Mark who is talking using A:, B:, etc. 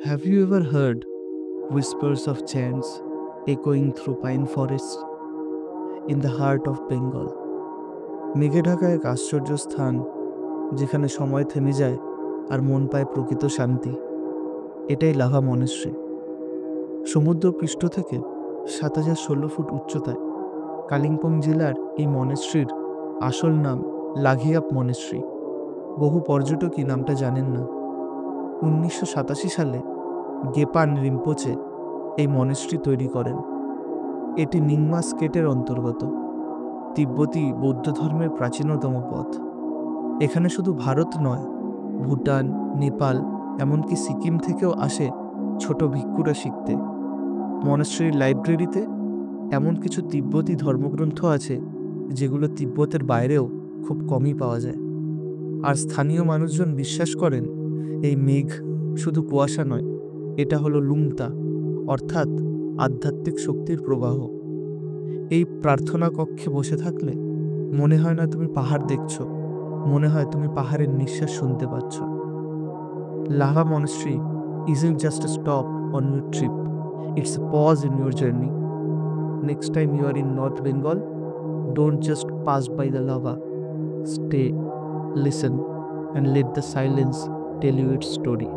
A: Have you ever heard whispers of chants echoing through pine forests in the heart of Bengal? মেঘে ঢাকা এক আশ্চর্য স্থান যেখানে সময় থেমে যায় আর মন পায় প্রকৃত শান্তি। এটাই লাভা মনেস্ট্রি। সমুদ্র পৃষ্ঠ থেকে ৭,০১৬ ফুট উচ্চতায় কালিম্পং জেলার এই মনেস্ট্রির আসল নাম লাঘিয়াপ মনেস্ট্রি। বহু পর্যটকই নামটা জানেন না। ১৯৮৭ সালে গেপান রিম্পোচে এই মনেস্ট্রি তৈরি করেন। এটি নিংমা স্কেটের অন্তর্গত তিব্বতী বৌদ্ধ ধর্মের প্রাচীনতম পথ। এখানে শুধু ভারত নয়, ভুটান, নেপাল, এমনকি সিকিম থেকেও আসে ছোট ভিক্ষুরা শিখতে। মনেস্ট্রির লাইব্রেরিতে এমন কিছু তিব্বতী ধর্মগ্রন্থ আছে যেগুলো তিব্বতের বাইরেও খুব কমই পাওয়া যায়। আর স্থানীয় মানুষজন বিশ্বাস করেন এই মেঘ শুধু কুয়াশা নয়, এটা হলো লুংতা, অর্থাৎ আধ্যাত্মিক শক্তির প্রবাহ। এই প্রার্থনা কক্ষে বসে থাকলে মনে হয় না তুমি পাহাড় দেখছো, মনে হয় তুমি পাহাড়ের নিঃশ্বাস শুনতে পাচ্ছ। Lava monastery isn't just a stop on your trip, it's a pause in your journey. Next time you are in North Bengal, don't just pass by the lava. Stay, listen, and let the silence tell you its story.